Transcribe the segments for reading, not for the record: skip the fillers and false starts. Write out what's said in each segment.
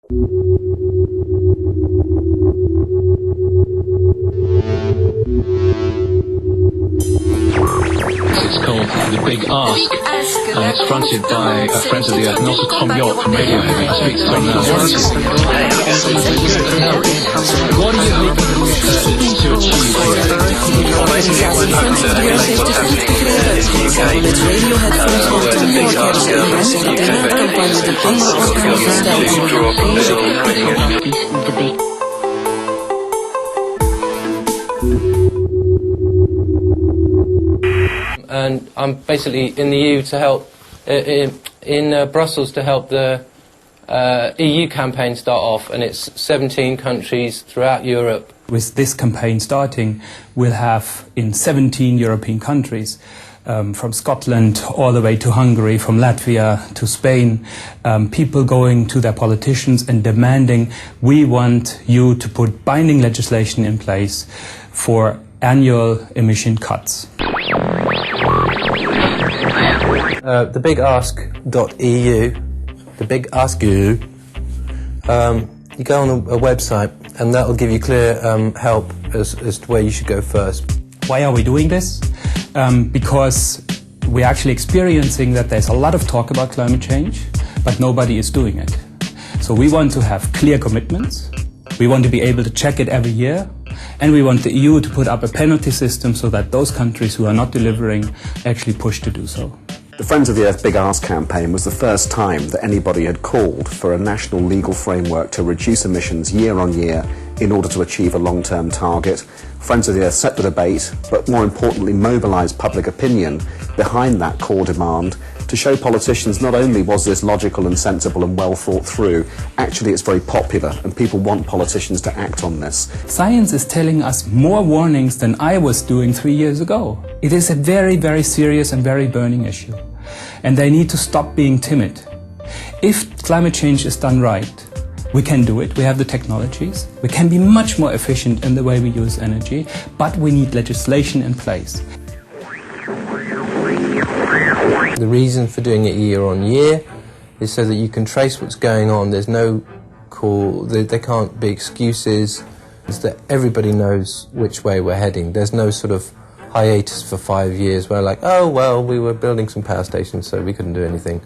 It's called The Big Ask, and it's fronted by Friends of the Earth and also Tom York from Radiohead. I speak to Tom now. What do you hope to achieve And I'm basically in the EU to help, in Brussels to help the EU campaign start off, and it's 17 countries throughout Europe. With this campaign starting, we'll have in 17 European countries, from Scotland all the way to Hungary, from Latvia to Spain, people going to their politicians and demanding, we want you to put binding legislation in place for annual emission cuts. TheBigAsk.eu, the Big Ask EU, you go on a website and that will give you clear help as to where you should go first. Why are we doing this? Because we're actually experiencing that there's a lot of talk about climate change, but nobody is doing it. So we want to have clear commitments, we want to be able to check it every year, and we want the EU to put up a penalty system so that those countries who are not delivering actually push to do so. The Friends of the Earth Big Ask campaign was the first time that anybody had called for a national legal framework to reduce emissions year on year in order to achieve a long-term target. Friends of the Earth set the debate, but more importantly mobilised public opinion behind that core demand to show politicians not only was this logical and sensible and well thought through, actually it's very popular and people want politicians to act on this. Science is telling us more warnings than I was doing 3 years ago. It is a very, very serious and very burning issue. And they need to stop being timid. If climate change is done right, we can do it, we have the technologies, we can be much more efficient in the way we use energy, but we need legislation in place. The reason for doing it year on year is so that you can trace what's going on. There's no there can't be excuses. It's that everybody knows which way we're heading. There's no sort of hiatus for 5 years where like, oh well, we were building some power stations so we couldn't do anything.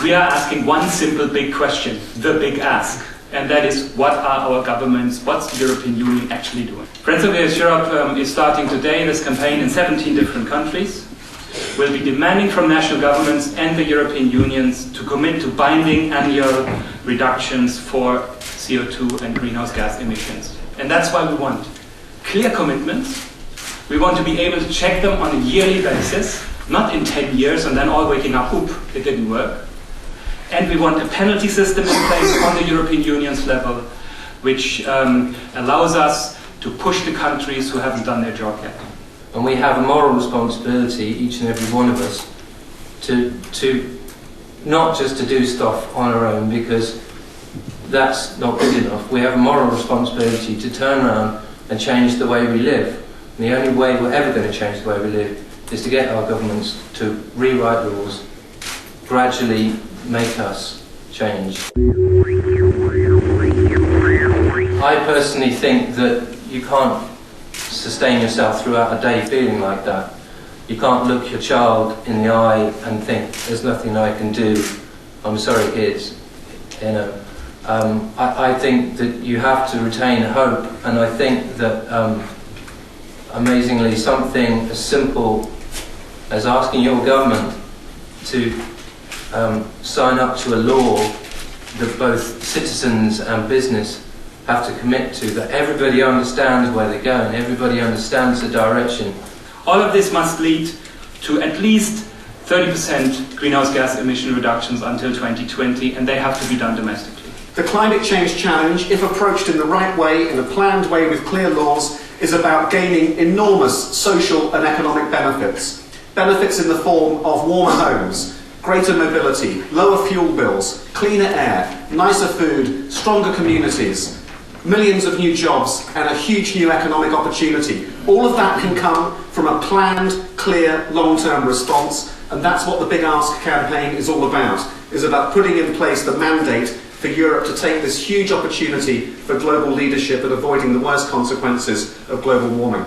We are asking one simple big question, the big ask, and that is, what are our governments, what's the European Union actually doing? Friends of the Earth Europe is starting today this campaign in 17 different countries. We'll be demanding from national governments and the European unions to commit to binding annual reductions for CO2 and greenhouse gas emissions. And that's why we want clear commitments. We want to be able to check them on a yearly basis, not in 10 years and then all waking up, oop, it didn't work. And we want a penalty system in place on the European Union's level, which allows us to push the countries who haven't done their job yet. And we have a moral responsibility, each and every one of us, to not just to do stuff on our own, because that's not good enough. We have a moral responsibility to turn around and change the way we live. And the only way we're ever going to change the way we live is to get our governments to rewrite laws, gradually make us change. I personally think that you can't sustain yourself throughout a day feeling like that. You can't look your child in the eye and think, there's nothing I can do, I'm sorry kids. You know, I think that you have to retain hope, and I think that amazingly something as simple as asking your government to sign up to a law that both citizens and business have to commit to, that everybody understands where they're going, everybody understands the direction. All of this must lead to at least 30% greenhouse gas emission reductions until 2020, and they have to be done domestically. The climate change challenge, if approached in the right way, in a planned way with clear laws, is about gaining enormous social and economic benefits. Benefits in the form of warmer homes, greater mobility, lower fuel bills, cleaner air, nicer food, stronger communities, millions of new jobs and a huge new economic opportunity. All of that can come from a planned, clear, long-term response, and that's what the Big Ask campaign is all about. It's about putting in place the mandate for Europe to take this huge opportunity for global leadership and avoiding the worst consequences of global warming.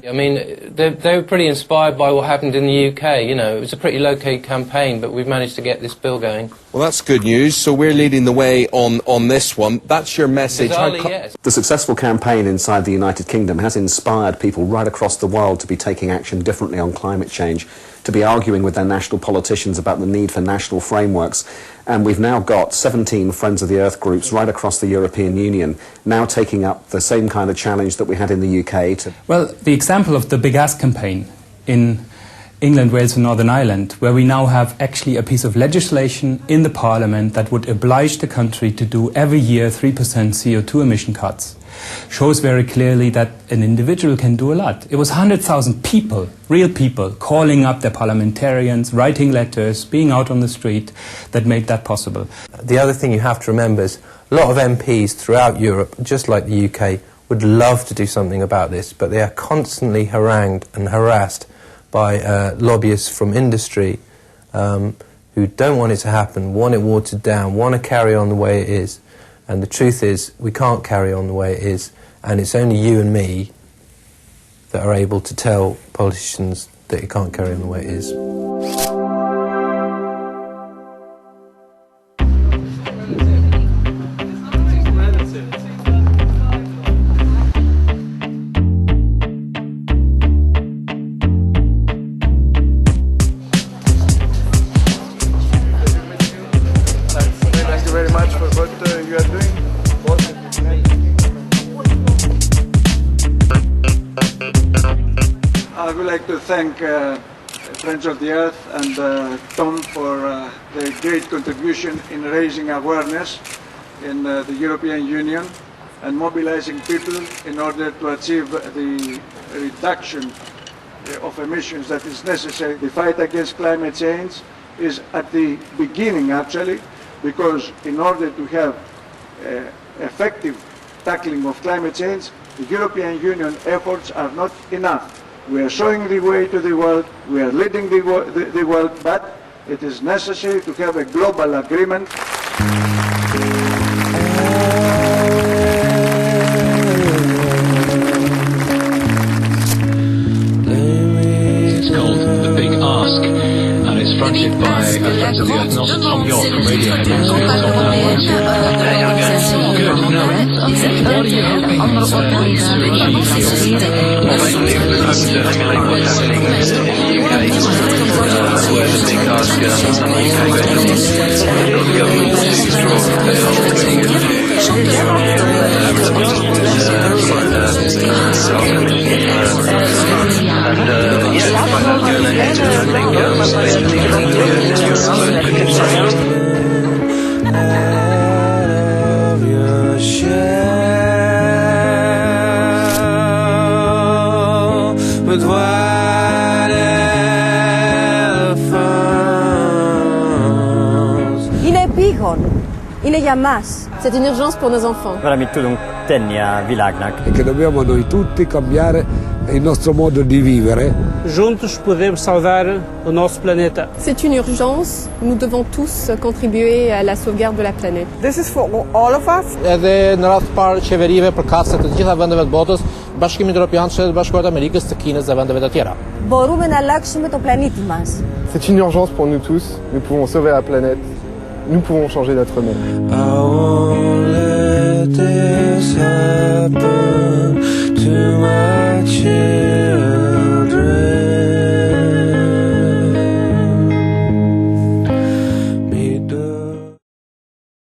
I mean, they were pretty inspired by what happened in the UK. You know, it was a pretty low-key campaign, but we've managed to get this bill going. Well, that's good news. So we're leading the way on this one. That's your message. Bizarrely, yes. The successful campaign inside the United Kingdom has inspired people right across the world to be taking action differently on climate change, to be arguing with their national politicians about the need for national frameworks. And we've now got 17 Friends of the Earth groups right across the European Union now taking up the same kind of challenge that we had in the UK. Well, the example of the Big Ask campaign in England, Wales and Northern Ireland, where we now have actually a piece of legislation in the Parliament that would oblige the country to do every year 3% CO2 emission cuts, shows very clearly that an individual can do a lot. It was 100,000 people, real people, calling up their parliamentarians, writing letters, being out on the street, that made that possible. The other thing you have to remember is a lot of MPs throughout Europe, just like the UK, would love to do something about this, but they are constantly harangued and harassed by lobbyists from industry who don't want it to happen, want it watered down, want to carry on the way it is. And the truth is, we can't carry on the way it is, and it's only you and me that are able to tell politicians that it can't carry on the way it is. Very much for what you are doing. I would like to thank Friends of the Earth and Tom for their great contribution in raising awareness in the European Union and mobilizing people in order to achieve the reduction of emissions that is necessary. The fight against climate change is at the beginning, actually, because in order to have effective tackling of climate change, the European Union efforts are not enough. We are showing the way to the world, we are leading the world, but it is necessary to have a global agreement. It's called The Big Ask, and it's fronted by Friends of the Earth, not Tom York from Radiohead. Good, no. What are you hoping to achieve? Hopefully to emulate what's happening in the UK, where the Big Ask on the UK government to draw Είναι επίγον. Είναι για μας. C'est une urgence pour nos enfants. Valami tudunk tenni a világnak. E che dobbiamo noi tutti cambiare il nostro modo di vivere. Juntos podemos salvar o nosso planeta. C'est une urgence. Nous devons tous contribuer à la sauvegarde de la planète. This is for all of us. Edhe në radhë parë qeverive përkatëse të gjitha vendeve të botës, Bashkimin Evropian, Shtetet Bashkuara të Amerikës, të Kinës dhe vendeve të tjera. Μπορούμε να αλλάξουμε τον πλανήτη μας. C'est une urgence pour nous tous. Nous pouvons sauver la planète. Nous pouvons changer d'être humain. I won't let this happen to my children.